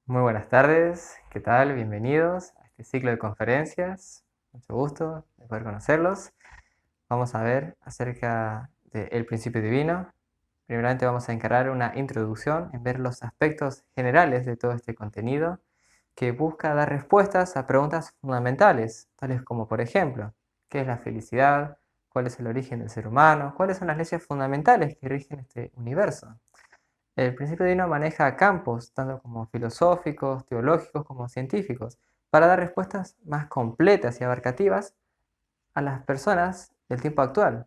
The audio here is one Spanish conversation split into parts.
Muy buenas tardes, ¿qué tal? Bienvenidos a este ciclo de conferencias. Mucho gusto de poder conocerlos. Vamos a ver acerca del principio divino. Primeramente vamos a encarar una introducción en ver los aspectos generales de todo este contenido que busca dar respuestas a preguntas fundamentales, tales como por ejemplo, ¿qué es la felicidad? ¿Cuál es el origen del ser humano? ¿Cuáles son las leyes fundamentales que rigen este universo? El principio divino maneja campos, tanto como filosóficos, teológicos, como científicos, para dar respuestas más completas y abarcativas a las personas del tiempo actual.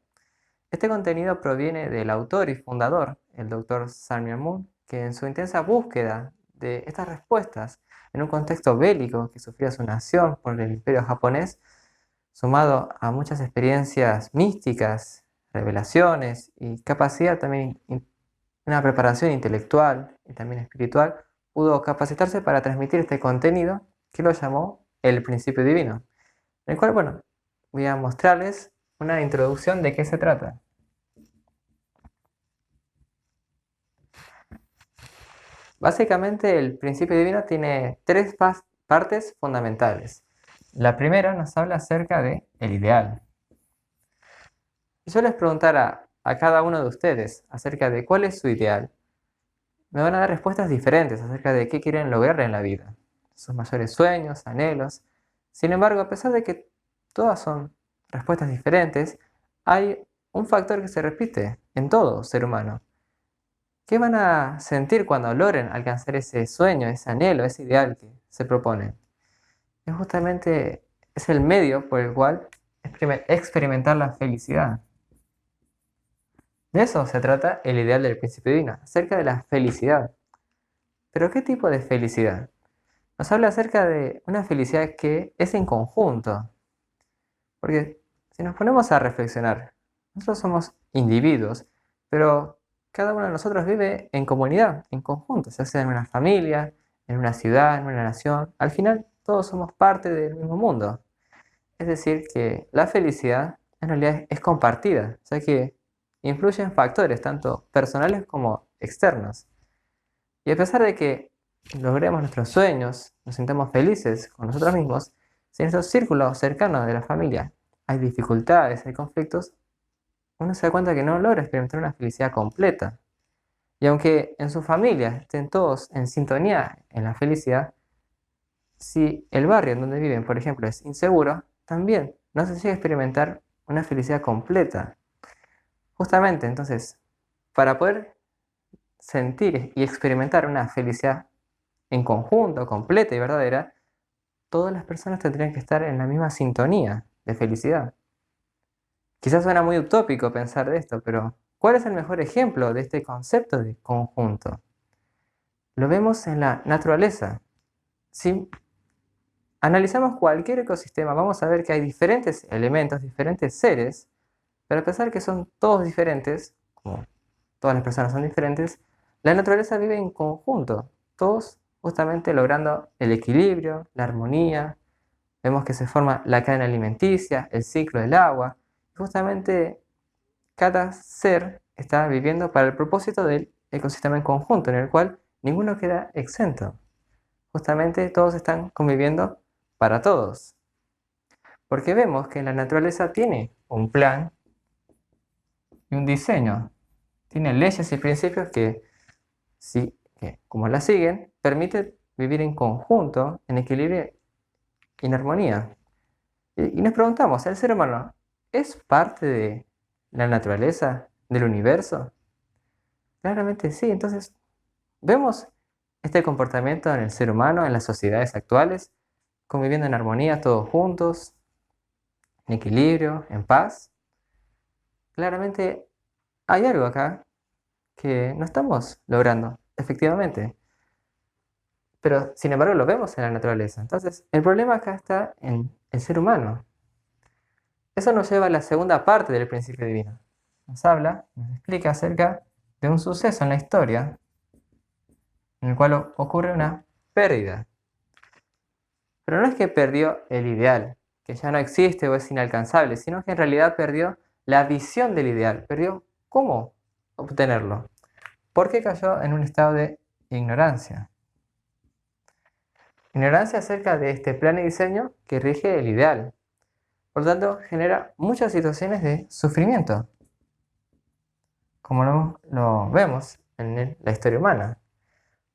Este contenido proviene del autor y fundador, el Dr. Samuel Moon, que en su intensa búsqueda de estas respuestas en un contexto bélico que sufría su nación por el imperio japonés, sumado a muchas experiencias místicas, revelaciones y capacidad también una preparación intelectual y también espiritual, pudo capacitarse para transmitir este contenido que lo llamó el principio divino, en el cual, bueno, voy a mostrarles una introducción de qué se trata. Básicamente, el principio divino tiene tres partes fundamentales. La primera nos habla acerca de el ideal. Si yo les preguntara a cada uno de ustedes acerca de cuál es su ideal, me van a dar respuestas diferentes acerca de qué quieren lograr en la vida, sus mayores sueños, anhelos. Sin embargo, a pesar de que todas son respuestas diferentes, hay un factor que se repite en todo ser humano. ¿Qué van a sentir cuando logren alcanzar ese sueño, ese anhelo, ese ideal que se proponen? Es justamente es el medio por el cual experimentar la felicidad. De eso se trata el ideal del principio divino, acerca de la felicidad. Pero ¿qué tipo de felicidad? Nos habla acerca de una felicidad que es en conjunto. Porque si nos ponemos a reflexionar, nosotros somos individuos, pero cada uno de nosotros vive en comunidad, en conjunto, ya sea en una familia, en una ciudad, en una nación. Al final, todos somos parte del mismo mundo. Es decir, que la felicidad en realidad es compartida, ya que influyen factores tanto personales como externos. Y a pesar de que logremos nuestros sueños, nos sintamos felices con nosotros mismos, si en nuestro círculo cercano de la familia hay dificultades, hay conflictos, uno se da cuenta que no logra experimentar una felicidad completa. Y aunque en su familia estén todos en sintonía en la felicidad, si el barrio en donde viven, por ejemplo, es inseguro, también no se llega a experimentar una felicidad completa. Justamente, entonces, para poder sentir y experimentar una felicidad en conjunto, completa y verdadera, todas las personas tendrían que estar en la misma sintonía de felicidad. Quizás suena muy utópico pensar de esto, pero ¿cuál es el mejor ejemplo de este concepto de conjunto? Lo vemos en la naturaleza. Si analizamos cualquier ecosistema, vamos a ver que hay diferentes elementos, diferentes seres, pero a pesar que son todos diferentes, como todas las personas son diferentes, la naturaleza vive en conjunto, todos justamente logrando el equilibrio, la armonía. Vemos que se forma la cadena alimenticia, el ciclo del agua. Justamente cada ser está viviendo para el propósito del ecosistema en conjunto, en el cual ninguno queda exento. Justamente todos están conviviendo para todos. Porque vemos que la naturaleza tiene un plan y un diseño. Tiene leyes y principios que, que como las siguen, permiten vivir en conjunto, en equilibrio y en armonía. Y nos preguntamos, ¿el ser humano es parte de la naturaleza, del universo? Claramente sí, entonces vemos este comportamiento en el ser humano, en las sociedades actuales, conviviendo en armonía todos juntos, en equilibrio, en paz. Claramente hay algo acá que no estamos logrando, efectivamente, pero sin embargo lo vemos en la naturaleza. Entonces, el problema acá está en el ser humano. Eso nos lleva a la segunda parte del principio divino. Nos explica acerca de un suceso en la historia en el cual ocurre una pérdida. Pero no es que perdió el ideal, que ya no existe o es inalcanzable, sino que en realidad perdió la visión del ideal, perdió cómo obtenerlo, porque cayó en un estado de ignorancia. Ignorancia acerca de este plan y diseño que rige el ideal. Por lo tanto, genera muchas situaciones de sufrimiento, como lo vemos en la historia humana.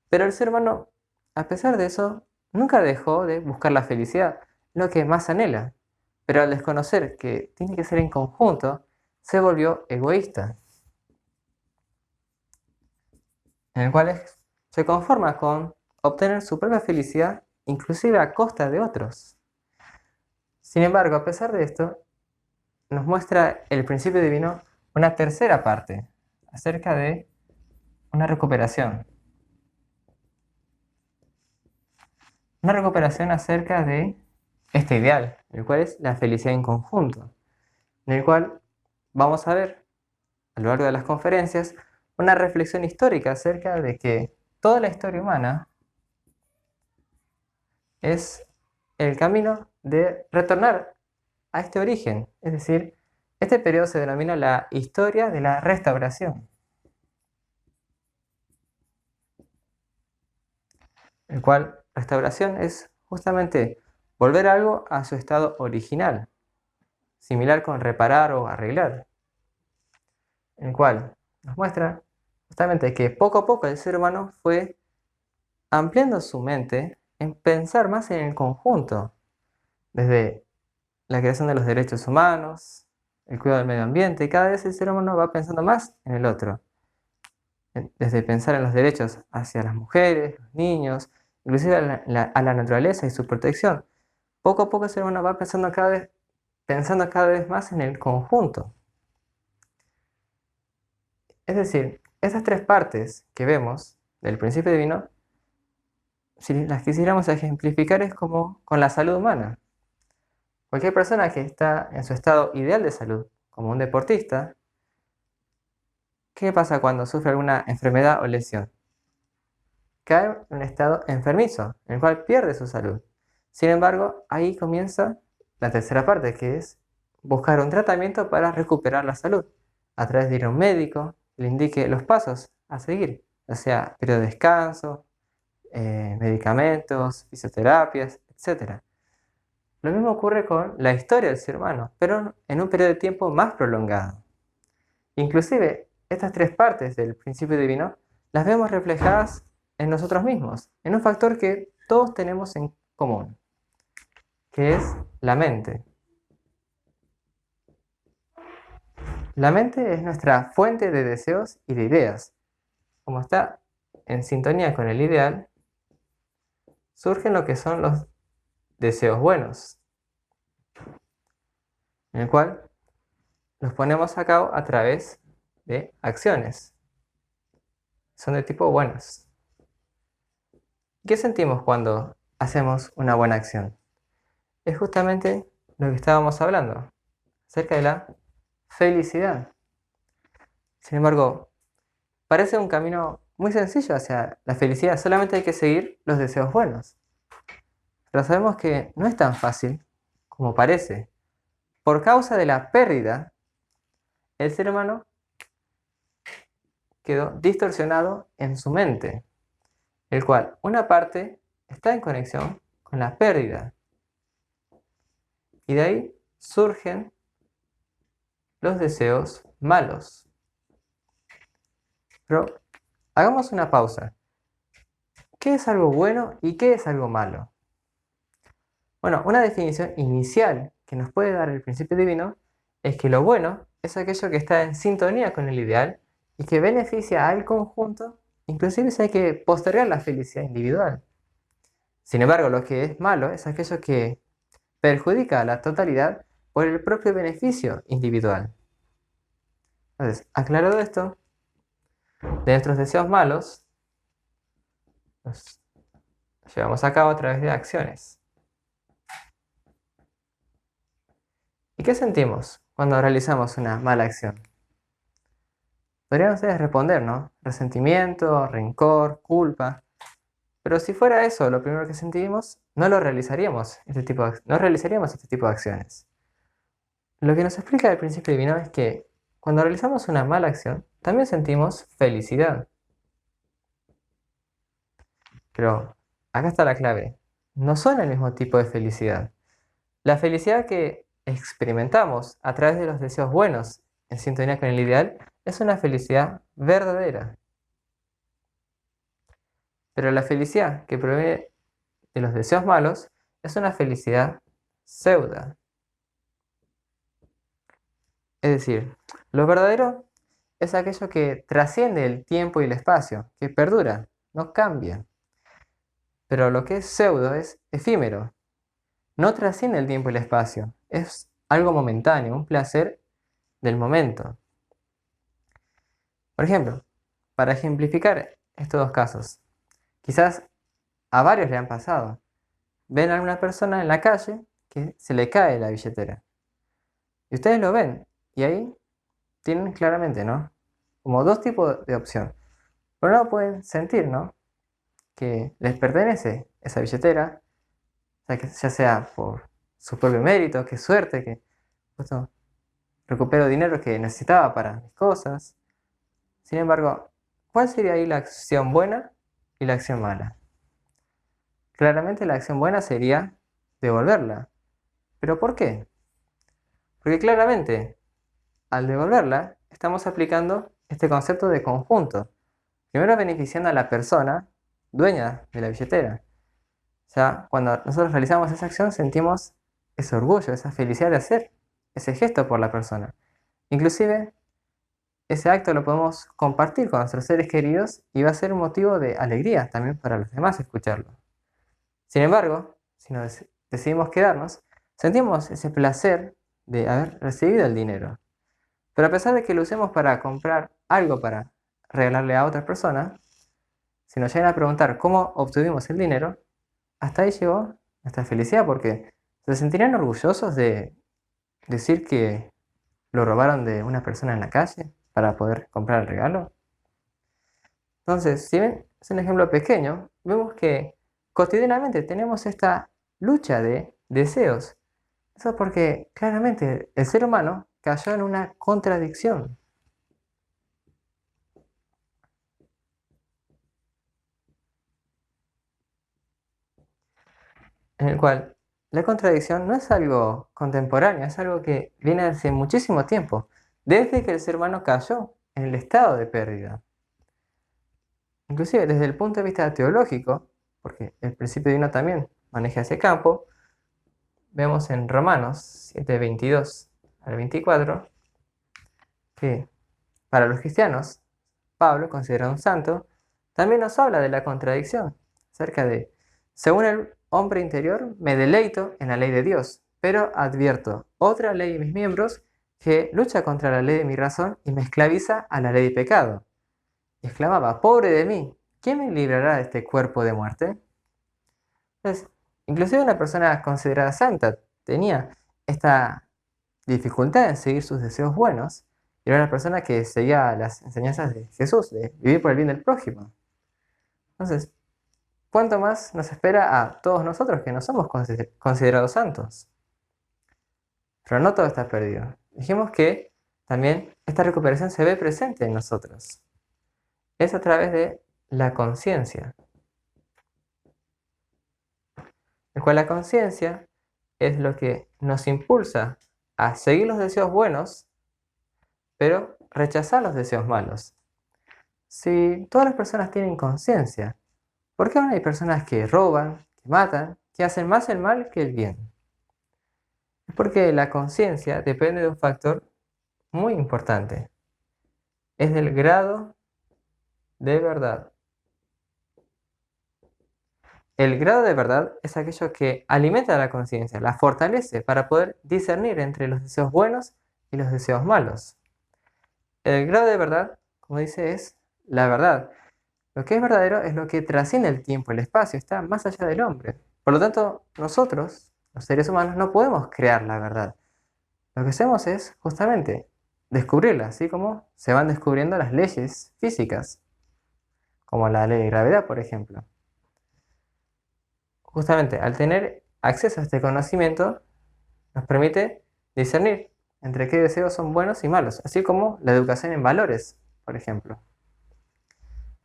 Pero el ser humano, a pesar de eso, nunca dejó de buscar la felicidad, lo que más anhela. Pero al desconocer que tiene que ser en conjunto, se volvió egoísta, en el cual se conforma con obtener su propia felicidad, inclusive a costa de otros. Sin embargo, a pesar de esto, nos muestra el principio divino una tercera parte acerca de una recuperación. Una recuperación acerca de este ideal, el cual es la felicidad en conjunto, en el cual vamos a ver a lo largo de las conferencias una reflexión histórica acerca de que toda la historia humana es el camino de retornar a este origen, es decir, este periodo se denomina la historia de la restauración, el cual restauración es justamente volver algo a su estado original, similar con reparar o arreglar, el cual nos muestra justamente que poco a poco el ser humano fue ampliando su mente en pensar más en el conjunto, desde la creación de los derechos humanos, el cuidado del medio ambiente, y cada vez el ser humano va pensando más en el otro, desde pensar en los derechos hacia las mujeres, los niños, inclusive a la naturaleza y su protección. Poco a poco el ser humano va pensando cada vez más en el conjunto. Es decir, esas tres partes que vemos del principio divino, si las quisiéramos ejemplificar, es como con la salud humana. Cualquier persona que está en su estado ideal de salud, como un deportista, ¿qué pasa cuando sufre alguna enfermedad o lesión? Cae en un estado enfermizo, en el cual pierde su salud. Sin embargo, ahí comienza la tercera parte, que es buscar un tratamiento para recuperar la salud, a través de ir a un médico que le indique los pasos a seguir, ya sea periodo de descanso, medicamentos, fisioterapias, etc. Lo mismo ocurre con la historia del ser humano, pero en un periodo de tiempo más prolongado. Inclusive, estas tres partes del principio divino las vemos reflejadas en nosotros mismos, en un factor que todos tenemos en común, que es la mente. La mente es nuestra fuente de deseos y de ideas. Como está en sintonía con el ideal, surgen lo que son los deseos buenos, en el cual los ponemos a cabo a través de acciones. Son de tipo buenos. ¿Qué sentimos cuando hacemos una buena acción? Es justamente lo que estábamos hablando, acerca de la felicidad. Sin embargo, parece un camino muy sencillo hacia la felicidad, solamente hay que seguir los deseos buenos. Pero sabemos que no es tan fácil como parece. Por causa de la pérdida, el ser humano quedó distorsionado en su mente, el cual una parte está en conexión con la pérdida. Y de ahí surgen los deseos malos. Pero hagamos una pausa. ¿Qué es algo bueno y qué es algo malo? Bueno, una definición inicial que nos puede dar el principio divino es que lo bueno es aquello que está en sintonía con el ideal y que beneficia al conjunto, inclusive si hay que postergar la felicidad individual. Sin embargo, lo que es malo es aquello que perjudica a la totalidad por el propio beneficio individual. Entonces, aclarado esto, de nuestros deseos malos, los llevamos a cabo a través de acciones. ¿Y qué sentimos cuando realizamos una mala acción? Podrían ustedes responder, ¿no? Resentimiento, rencor, culpa. Pero si fuera eso lo primero que sentimos, no realizaríamos este tipo de acciones. Lo que nos explica el principio divino es que cuando realizamos una mala acción, también sentimos felicidad. Pero acá está la clave. no son el mismo tipo de felicidad. La felicidad que experimentamos a través de los deseos buenos en sintonía con el ideal es una felicidad verdadera. Pero la felicidad que proviene de los deseos malos es una felicidad pseudo. Es decir, lo verdadero es aquello que trasciende el tiempo y el espacio, que perdura, no cambia. Pero lo que es pseudo es efímero, no trasciende el tiempo y el espacio, es algo momentáneo, un placer del momento. Por ejemplo, para ejemplificar estos dos casos, quizás a varios le han pasado. Ven a alguna persona en la calle que se le cae la billetera. Y ustedes lo ven, y ahí tienen claramente, ¿no? Como dos tipos de opción. Por un lado pueden sentir, ¿no? Que les pertenece esa billetera, o sea, que ya sea por su propio mérito, qué suerte, que justo recupero dinero que necesitaba para mis cosas. Sin embargo, ¿cuál sería ahí la acción buena y la acción mala? Claramente la acción buena sería devolverla. ¿Pero por qué? Porque claramente al devolverla estamos aplicando este concepto de conjunto. Primero beneficiando a la persona dueña de la billetera. O sea, cuando nosotros realizamos esa acción sentimos ese orgullo, esa felicidad de hacer ese gesto por la persona. Inclusive, ese acto lo podemos compartir con nuestros seres queridos y va a ser un motivo de alegría también para los demás escucharlo. Sin embargo, si nos decidimos quedarnos, sentimos ese placer de haber recibido el dinero. Pero a pesar de que lo usemos para comprar algo para regalarle a otra persona, si nos llegan a preguntar cómo obtuvimos el dinero, hasta ahí llegó nuestra felicidad porque se sentirían orgullosos de decir que lo robaron de una persona en la calle para poder comprar el regalo. Entonces, si ven, es un ejemplo pequeño, vemos que cotidianamente tenemos esta lucha de deseos. Eso porque claramente el ser humano cayó en una contradicción, en el cual la contradicción no es algo contemporáneo, es algo que viene hace muchísimo tiempo, desde que el ser humano cayó en el estado de pérdida. Inclusive desde el punto de vista teológico, porque el principio divino también maneja ese campo, vemos en Romanos 7:22 al 24 que para los cristianos, Pablo, considerado un santo, también nos habla de la contradicción, acerca de, según el hombre interior, me deleito en la ley de Dios, pero advierto otra ley en mis miembros que lucha contra la ley de mi razón y me esclaviza a la ley de pecado. Y exclamaba, pobre de mí, ¿quién me librará de este cuerpo de muerte? Entonces, inclusive una persona considerada santa tenía esta dificultad en seguir sus deseos buenos, y era una persona que seguía las enseñanzas de Jesús, de vivir por el bien del prójimo. Entonces, ¿cuánto más nos espera a todos nosotros que no somos considerados santos? Pero no todo está perdido. Dijimos que también esta recuperación se ve presente en nosotros. Es a través de la conciencia, el cual la conciencia es lo que nos impulsa a seguir los deseos buenos, pero rechazar los deseos malos. Si todas las personas tienen conciencia, ¿por qué aún hay personas que roban, que matan, que hacen más el mal que el bien? Es porque la conciencia depende de un factor muy importante. Es del grado de verdad. El grado de verdad es aquello que alimenta la conciencia, la fortalece para poder discernir entre los deseos buenos y los deseos malos. El grado de verdad, como dice, es la verdad. Lo que es verdadero es lo que trasciende el tiempo y el espacio, está más allá del hombre. Por lo tanto, nosotros, los seres humanos, no podemos crear la verdad. Lo que hacemos es justamente descubrirla, así como se van descubriendo las leyes físicas, como la ley de gravedad, por ejemplo. Justamente al tener acceso a este conocimiento, nos permite discernir entre qué deseos son buenos y malos, así como la educación en valores, por ejemplo.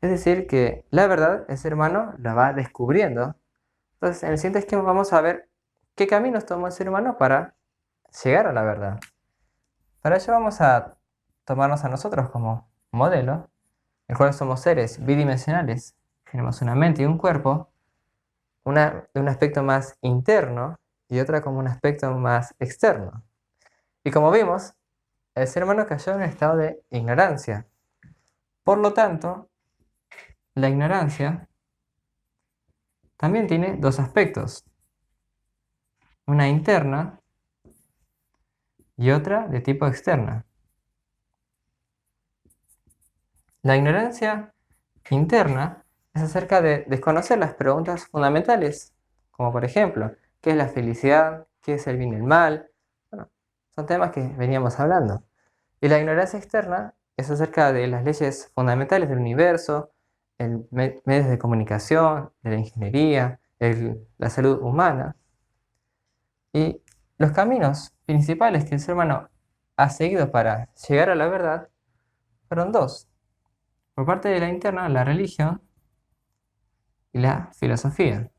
Es decir, que la verdad el ser humano la va descubriendo Entonces, en el siguiente esquema vamos a ver qué caminos tomó el ser humano para llegar a la verdad. Para ello vamos a tomarnos a nosotros como modelo, el cual somos seres bidimensionales. Tenemos una mente y un cuerpo, una de un aspecto más interno y otra como un aspecto más externo. Y como vimos, el ser humano cayó en un estado de ignorancia. Por lo tanto, la ignorancia también tiene dos aspectos, una interna y otra de tipo externa. La ignorancia interna es acerca de desconocer las preguntas fundamentales, como por ejemplo, ¿qué es la felicidad? ¿Qué es el bien y el mal? Bueno, son temas que veníamos hablando. Y la ignorancia externa es acerca de las leyes fundamentales del universo, medios de comunicación, de la ingeniería, la salud humana. Y los caminos principales que el ser humano ha seguido para llegar a la verdad fueron dos. Por parte de la interna, la religión y la filosofía,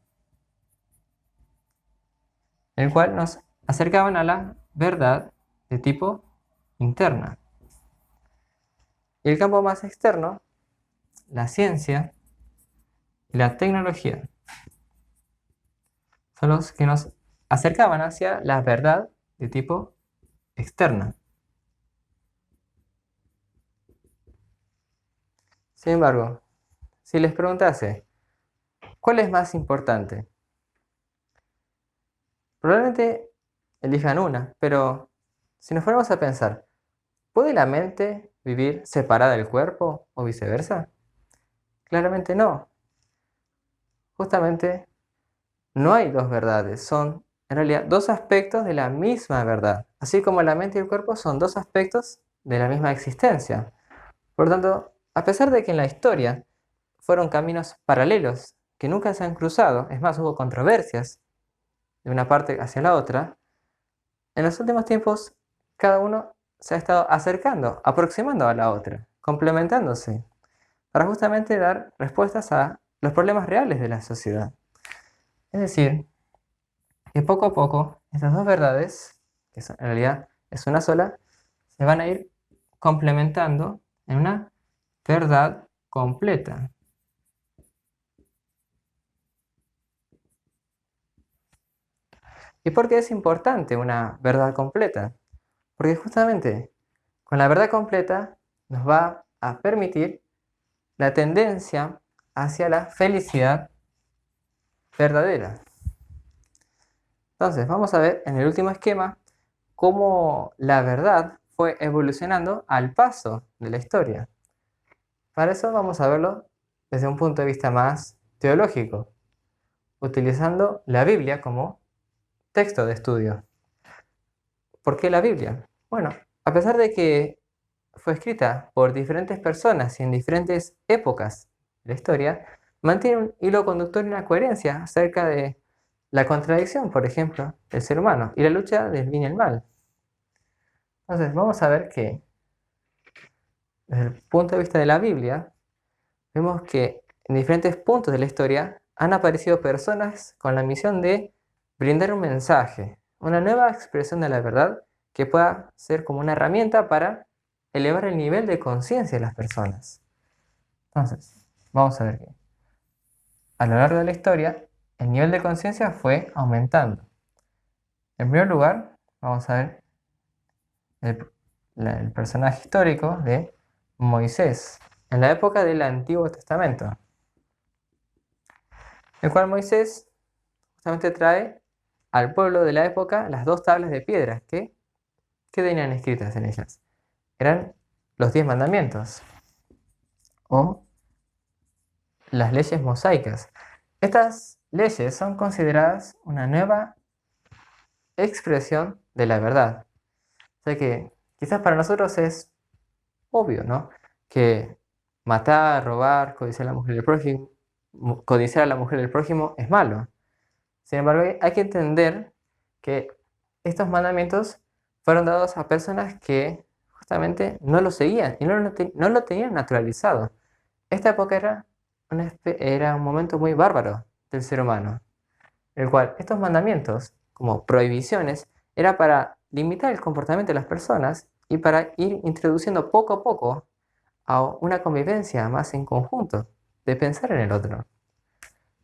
el cual nos acercaban a la verdad de tipo interna. Y el campo más externo, la ciencia y la tecnología, son los que nos acercaban hacia la verdad de tipo externa. Sin embargo, si les preguntase, ¿cuál es más importante? Probablemente elijan una, pero si nos ponemos a pensar, ¿puede la mente vivir separada del cuerpo o viceversa? Claramente no. Justamente no hay dos verdades, son en realidad dos aspectos de la misma verdad. Así como la mente y el cuerpo son dos aspectos de la misma existencia. Por lo tanto, a pesar de que en la historia fueron caminos paralelos que nunca se han cruzado, es más, hubo controversias de una parte hacia la otra, en los últimos tiempos cada uno se ha estado acercando, aproximando a la otra, complementándose, para justamente dar respuestas a los problemas reales de la sociedad. Es decir, que poco a poco estas dos verdades, que en realidad es una sola, se van a ir complementando en una verdad completa. ¿Y por qué es importante una verdad completa? Porque justamente con la verdad completa nos va a permitir la tendencia hacia la felicidad verdadera. Entonces, vamos a ver en el último esquema cómo la verdad fue evolucionando al paso de la historia. Para eso vamos a verlo desde un punto de vista más teológico, utilizando la Biblia como texto de estudio. ¿Por qué la Biblia? Bueno, a pesar de que fue escrita por diferentes personas y en diferentes épocas de la historia, mantiene un hilo conductor y una coherencia acerca de la contradicción, por ejemplo, del ser humano y la lucha del bien y el mal. Entonces, vamos a ver que desde el punto de vista de la Biblia, vemos que en diferentes puntos de la historia han aparecido personas con la misión de brindar un mensaje, una nueva expresión de la verdad que pueda ser como una herramienta para elevar el nivel de conciencia de las personas. Entonces, vamos a ver que a lo largo de la historia, el nivel de conciencia fue aumentando. En primer lugar, vamos a ver el personaje histórico de Moisés, en la época del Antiguo Testamento, el cual Moisés justamente trae al pueblo de la época las dos tablas de piedra que tenían escritas en ellas. Eran los 10 mandamientos o las leyes mosaicas. Estas leyes son consideradas una nueva expresión de la verdad. O sea que quizás para nosotros es obvio, ¿no? Que matar, robar, codiciar a la mujer del prójimo, codiciar a la mujer del prójimo es malo. Sin embargo, hay que entender que estos mandamientos fueron dados a personas que justamente no lo seguían y no lo tenían naturalizado. Esta época era un momento muy bárbaro del ser humano. el cual estos mandamientos, como prohibiciones, era para limitar el comportamiento de las personas y para ir introduciendo poco a poco a una convivencia más en conjunto, de pensar en el otro.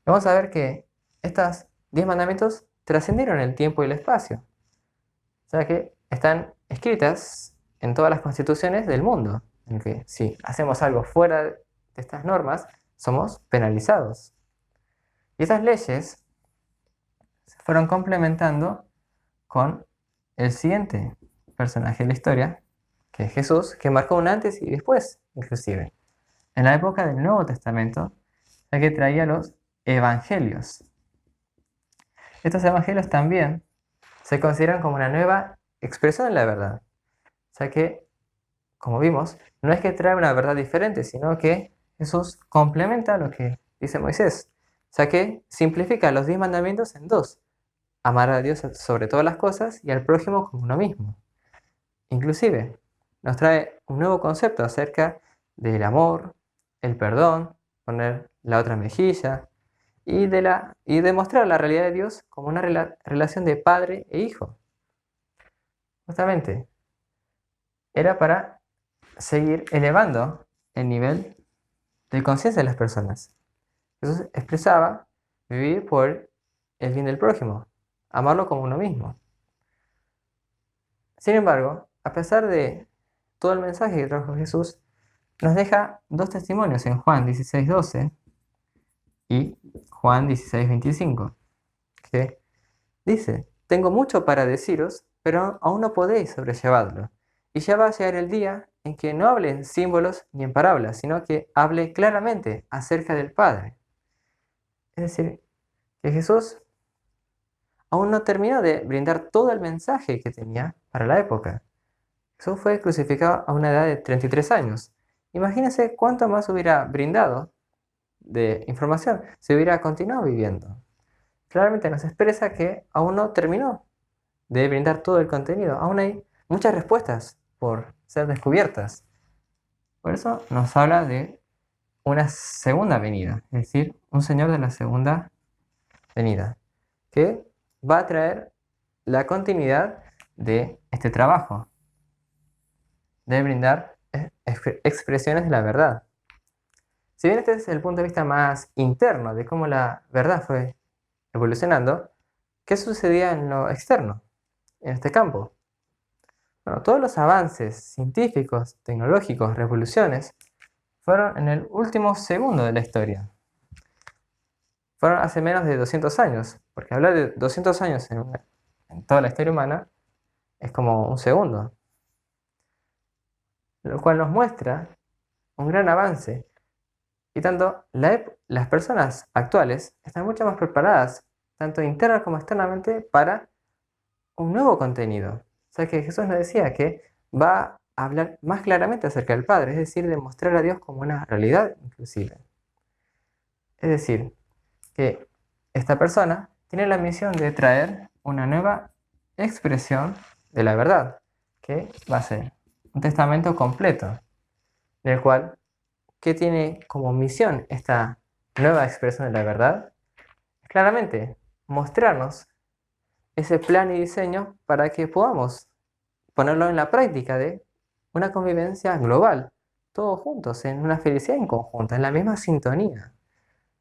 Vamos a ver que estos 10 mandamientos trascendieron el tiempo y el espacio, o sea que están escritas en todas las constituciones del mundo, en que si hacemos algo fuera de estas normas, somos penalizados. Y estas leyes se fueron complementando con el siguiente personaje de la historia, que es Jesús, que marcó un antes y después, inclusive. En la época del Nuevo Testamento, ya que traía los evangelios. Estos evangelios también se consideran como una nueva expresión de la verdad, ya que, como vimos, no es que trae una verdad diferente, sino que Jesús complementa lo que dice Moisés, ya que simplifica los 10 mandamientos en dos: amar a Dios sobre todas las cosas y al prójimo como uno mismo. Inclusive, nos trae un nuevo concepto acerca del amor, el perdón, poner la otra mejilla y demostrar la realidad de Dios como una relación de padre e hijo. Justamente, era para seguir elevando el nivel de conciencia de las personas. Jesús expresaba vivir por el bien del prójimo, amarlo como uno mismo. Sin embargo, a pesar de todo el mensaje que trajo Jesús, nos deja dos testimonios en Juan 16:12 y Juan 16:25, que dice: tengo mucho para deciros, pero aún no podéis sobrellevarlo. Y ya va a llegar el día en que no hable en símbolos ni en parábolas, sino que hable claramente acerca del Padre. Es decir, que Jesús aún no terminó de brindar todo el mensaje que tenía para la época. Jesús fue crucificado a una edad de 33 años. Imagínense cuánto más hubiera brindado de información si hubiera continuado viviendo. Claramente nos expresa que aún no terminó de brindar todo el contenido. Aún hay muchas respuestas por ser descubiertas. Por eso nos habla de una segunda venida, es decir, un Señor de la segunda venida, que va a traer la continuidad de este trabajo, de brindar expresiones de la verdad. Si bien este es el punto de vista más interno de cómo la verdad fue evolucionando, ¿qué sucedía en lo externo, en este campo? Bueno, todos los avances científicos, tecnológicos, revoluciones, fueron en el último segundo de la historia. Fueron hace menos de 200 años, porque hablar de 200 años en toda la historia humana es como un segundo. Lo cual nos muestra un gran avance. Y tanto las personas actuales están mucho más preparadas, tanto interna como externamente, para un nuevo contenido. O sea que Jesús nos decía que va a hablar más claramente acerca del Padre, es decir, de mostrar a Dios como una realidad inclusive. Es decir, que esta persona tiene la misión de traer una nueva expresión de la verdad, que va a ser un testamento completo, en el cual, ¿qué tiene como misión esta nueva expresión de la verdad? Claramente, mostrarnos ese plan y diseño para que podamos ponerlo en la práctica de una convivencia global, todos juntos, en una felicidad en conjunto, en la misma sintonía.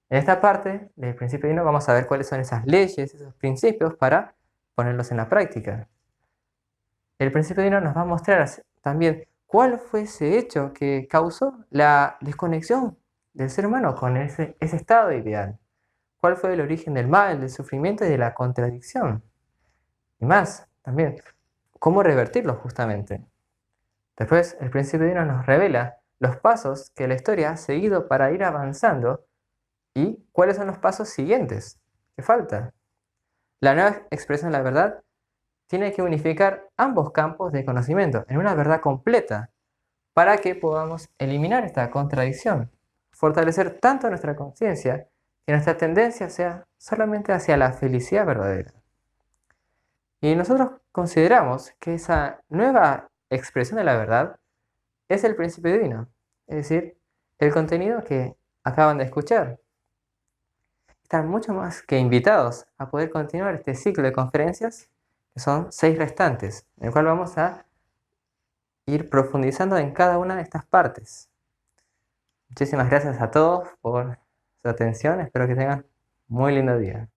En esta parte del principio divino vamos a ver cuáles son esas leyes, esos principios para ponerlos en la práctica. El principio divino nos va a mostrar también cuál fue ese hecho que causó la desconexión del ser humano con ese estado ideal. ¿Cuál fue el origen del mal, del sufrimiento y de la contradicción? Y más, también, ¿cómo revertirlo justamente? Después, el principio divino nos revela los pasos que la historia ha seguido para ir avanzando y cuáles son los pasos siguientes que falta. La nueva expresión de la verdad tiene que unificar ambos campos de conocimiento en una verdad completa para que podamos eliminar esta contradicción, fortalecer tanto nuestra conciencia que nuestra tendencia sea solamente hacia la felicidad verdadera. Y nosotros consideramos que esa nueva expresión de la verdad es el principio divino, es decir, el contenido que acaban de escuchar. están mucho más que invitados a poder continuar este ciclo de conferencias, que son 6 restantes, en el cual vamos a ir profundizando en cada una de estas partes. Muchísimas gracias a todos por su atención, espero que tengan muy lindo día.